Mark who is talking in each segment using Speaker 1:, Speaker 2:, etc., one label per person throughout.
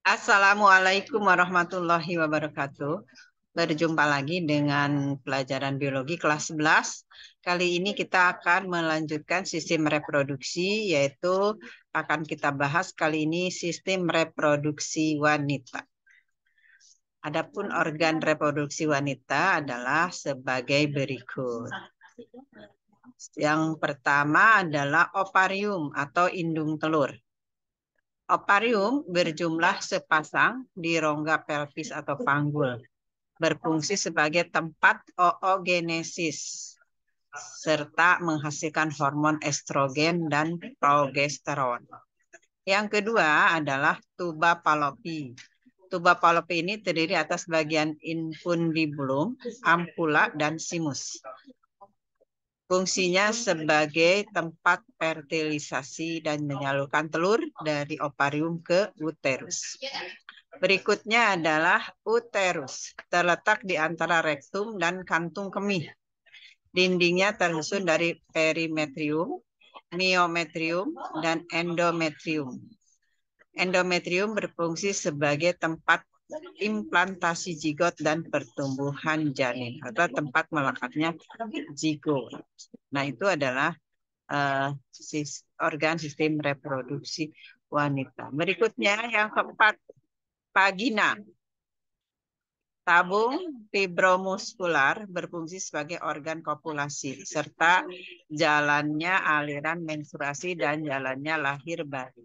Speaker 1: Assalamualaikum warahmatullahi wabarakatuh. Berjumpa lagi dengan pelajaran biologi kelas 11. Kali ini kita akan melanjutkan sistem reproduksi, yaitu akan kita bahas kali ini sistem reproduksi wanita. Adapun organ reproduksi wanita adalah sebagai berikut. Yang pertama adalah ovarium atau indung telur. Ovarium berjumlah sepasang di rongga pelvis atau panggul, berfungsi sebagai tempat oogenesis, serta menghasilkan hormon estrogen dan progesteron. Yang kedua adalah tuba Fallopi. Tuba Fallopi ini terdiri atas bagian infundibulum, ampula, dan simus. Fungsinya sebagai tempat fertilisasi dan menyalurkan telur dari ovarium ke uterus. Berikutnya adalah uterus, terletak di antara rektum dan kantung kemih. Dindingnya tersusun dari perimetrium, myometrium, dan endometrium. Endometrium berfungsi sebagai tempat implantasi zigot dan pertumbuhan janin atau tempat melekatnya zigot. Nah, itu adalah organ sistem reproduksi wanita. Berikutnya yang keempat, vagina. Tabung fibromuskular berfungsi sebagai organ kopulasi serta jalannya aliran menstruasi dan jalannya lahir bayi.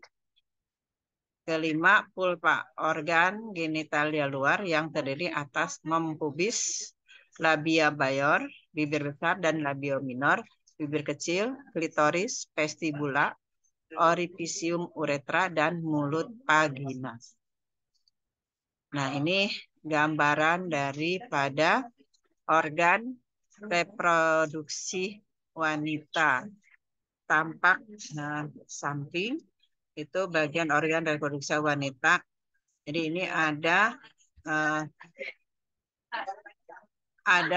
Speaker 1: Kelima, vulva, organ genitalia luar yang terdiri atas mem pubis, labia major, bibir besar, dan labio minor, bibir kecil, klitoris, vestibula, orifisium uretra, dan mulut vagina. Nah, ini gambaran daripada organ reproduksi wanita. Tampak samping itu bagian organ reproduksi wanita. Jadi ini ada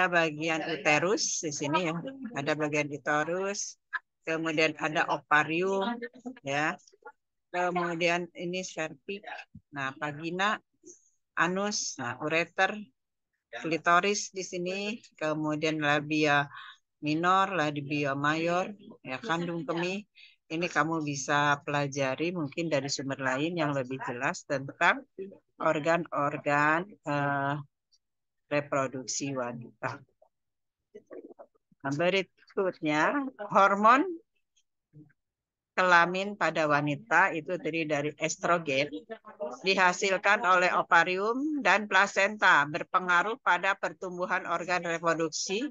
Speaker 1: bagian uterus di sini ya, ada bagian uterus, kemudian ada ovarium ya, kemudian ini serviks, nah vagina, anus, nah ureter, klitoris di sini, kemudian labia minor, labia mayor, ya kandung kemih. Ini kamu bisa pelajari mungkin dari sumber lain yang lebih jelas tentang organ-organ reproduksi wanita. Nah, berikutnya, hormon kelamin pada wanita itu terdiri dari estrogen, dihasilkan oleh ovarium dan plasenta, berpengaruh pada pertumbuhan organ reproduksi,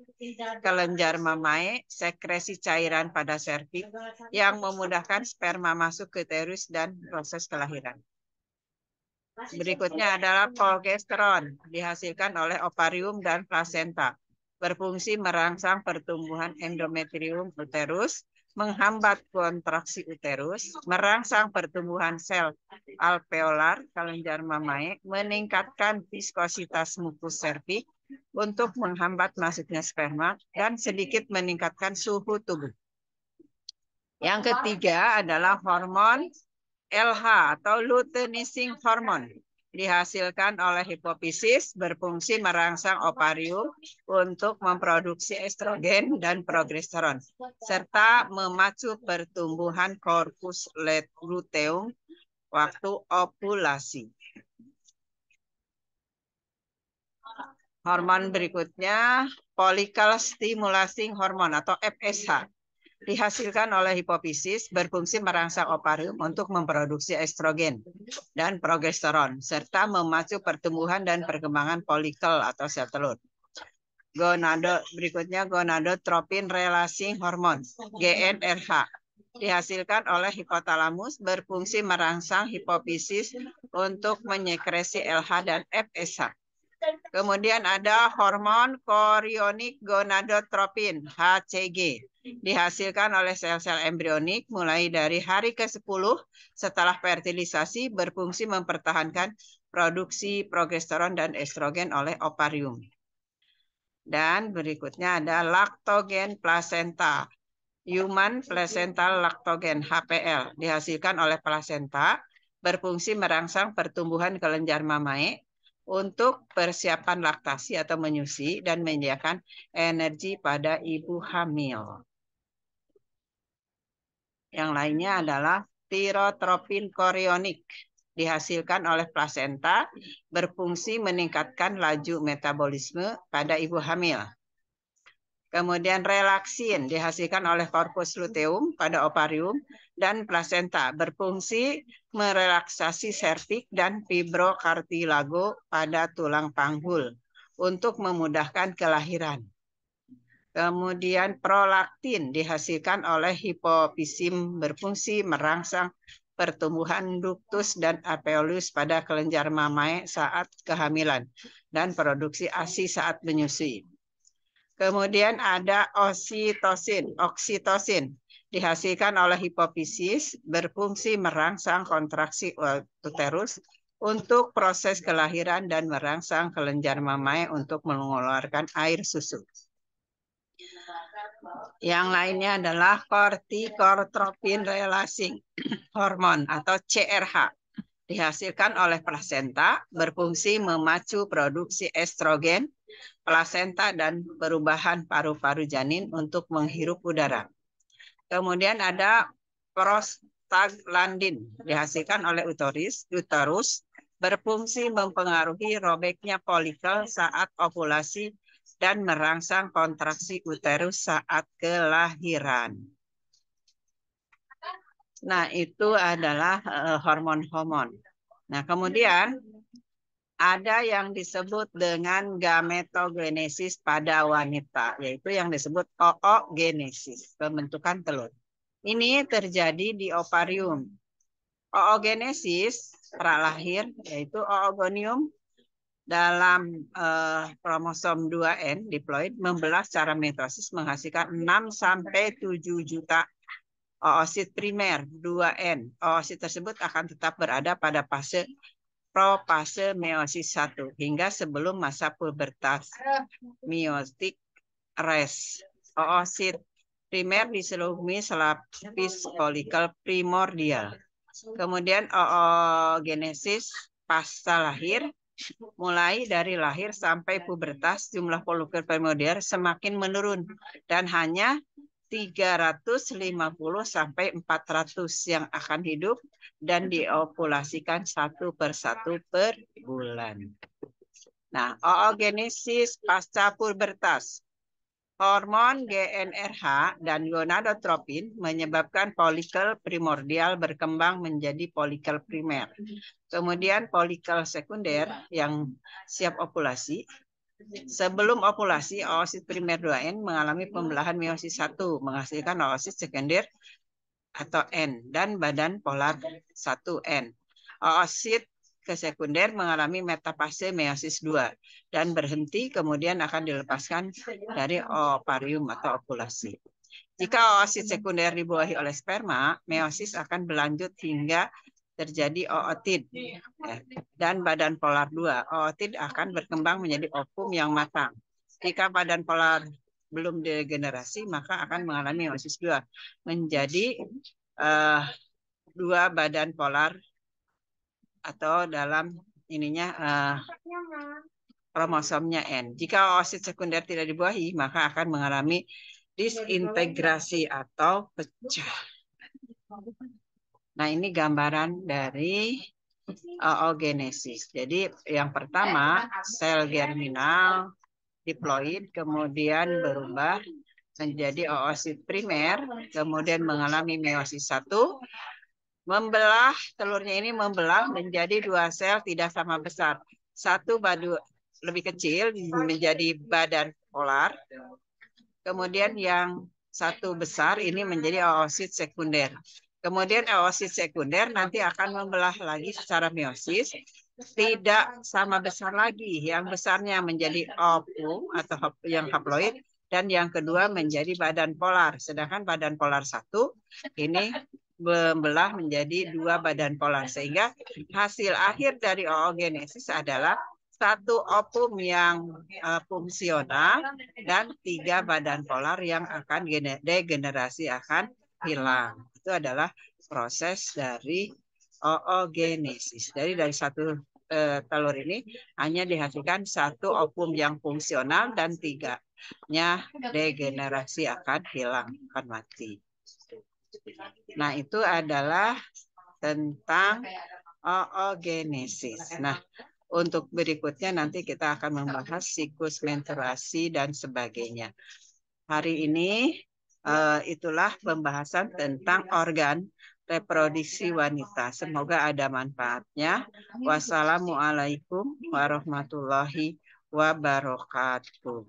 Speaker 1: kelenjar mamae, sekresi cairan pada serviks yang memudahkan sperma masuk ke uterus dan proses kelahiran. Berikutnya adalah progesteron, dihasilkan oleh ovarium dan plasenta, berfungsi merangsang pertumbuhan endometrium uterus, menghambat kontraksi uterus, merangsang pertumbuhan sel alveolar kelenjar mamae, meningkatkan viskositas mukus serviks untuk menghambat masuknya sperma, dan sedikit meningkatkan suhu tubuh. Yang ketiga adalah hormon LH atau luteinizing hormone, dihasilkan oleh hipofisis, berfungsi merangsang ovarium untuk memproduksi estrogen dan progesteron, serta memacu pertumbuhan korpus luteum waktu ovulasi. Hormon berikutnya, follicle stimulating hormone atau FSH, dihasilkan oleh hipofisis, berfungsi merangsang ovarium untuk memproduksi estrogen dan progesteron, serta memacu pertumbuhan dan perkembangan folikel atau sel telur. Berikutnya gonadotropin releasing hormone, GnRH, dihasilkan oleh hipotalamus, berfungsi merangsang hipofisis untuk menyekresi LH dan FSH. Kemudian ada hormon chorionic gonadotropin, HCG, dihasilkan oleh sel-sel embrionik mulai dari hari ke-10 setelah fertilisasi, berfungsi mempertahankan produksi progesteron dan estrogen oleh ovarium. Dan berikutnya ada lactogen placenta, human placental lactogen, HPL, dihasilkan oleh plasenta, berfungsi merangsang pertumbuhan kelenjar mamae untuk persiapan laktasi atau menyusui dan menyediakan energi pada ibu hamil. Yang lainnya adalah tirotropin korionik, dihasilkan oleh plasenta, berfungsi meningkatkan laju metabolisme pada ibu hamil. Kemudian relaksin dihasilkan oleh corpus luteum pada ovarium dan plasenta, berfungsi merelaksasi serviks dan fibrokartilago pada tulang panggul untuk memudahkan kelahiran. Kemudian prolaktin dihasilkan oleh hipofisim, berfungsi merangsang pertumbuhan duktus dan alveolus pada kelenjar mamae saat kehamilan dan produksi ASI saat menyusui. Kemudian ada oksitosin dihasilkan oleh hipofisis, berfungsi merangsang kontraksi uterus untuk proses kelahiran dan merangsang kelenjar mamae untuk mengeluarkan air susu. Yang lainnya adalah kortikotropin releasing hormon atau CRH, dihasilkan oleh plasenta, berfungsi memacu produksi estrogen plasenta dan perubahan paru-paru janin untuk menghirup udara. Kemudian ada prostaglandin dihasilkan oleh uterus, berfungsi mempengaruhi robeknya folikel saat ovulasi dan merangsang kontraksi uterus saat kelahiran. Nah, itu adalah hormon-hormon. Nah, kemudian ada yang disebut dengan gametogenesis pada wanita, yaitu yang disebut oogenesis, pembentukan telur. Ini terjadi di ovarium. Oogenesis pralahir, yaitu oogonium dalam kromosom 2N diploid membelah secara mitosis menghasilkan 6-7 juta oosit primer 2N. Oosit tersebut akan tetap berada pada fase profase meiosis 1 hingga sebelum masa pubertas meiotik res. Oosit primer diselubungi selapis folikel primordial. Kemudian oogenesis pasca lahir, mulai dari lahir sampai pubertas jumlah folikel primordial semakin menurun dan hanya 350 sampai 400 yang akan hidup dan diovulasikan satu persatu per bulan. Nah, oogenesis pasca pubertas. Hormon GnRH dan gonadotropin menyebabkan folikel primordial berkembang menjadi folikel primer. Kemudian folikel sekunder yang siap ovulasi. Sebelum ovulasi, oosit primer 2N mengalami pembelahan meiosis 1, menghasilkan oosit sekunder atau N dan badan polar 1N. Oosit kesekunder mengalami metafase meiosis 2 dan berhenti kemudian akan dilepaskan dari ovarium atau ovulasi. Jika oosit sekunder dibuahi oleh sperma, meiosis akan berlanjut hingga terjadi ootid dan badan polar 2. Ootid akan berkembang menjadi ovum yang matang. Jika badan polar belum degenerasi, maka akan mengalami meiosis 2 menjadi 2 badan polar atau dalam ininya kromosomnya N. Jika oosit sekunder tidak dibuahi, maka akan mengalami disintegrasi atau pecah. Nah, ini gambaran dari oogenesis. Jadi yang pertama sel germinal diploid kemudian berubah menjadi oosit primer, kemudian mengalami meiosis 1, membelah telurnya ini membelah menjadi 2 sel tidak sama besar. Satu lebih kecil menjadi badan polar, kemudian yang satu besar ini menjadi oosit sekunder. Kemudian oosit sekunder nanti akan membelah lagi secara meiosis, tidak sama besar lagi. Yang besarnya menjadi ovum atau yang haploid, dan yang kedua menjadi badan polar. Sedangkan badan polar 1 ini membelah menjadi 2 badan polar. Sehingga hasil akhir dari oogenesis adalah 1 ovum yang fungsional dan 3 badan polar yang akan degenerasi akan hilang. Itu adalah proses dari oogenesis. Jadi dari satu telur ini hanya dihasilkan satu ovum yang fungsional dan tiganya degenerasi akan hilang, akan mati. Nah, itu adalah tentang oogenesis. Nah, untuk berikutnya nanti kita akan membahas siklus menstruasi dan sebagainya. Hari ini itulah pembahasan tentang organ reproduksi wanita. Semoga ada manfaatnya. Wassalamualaikum warahmatullahi wabarakatuh.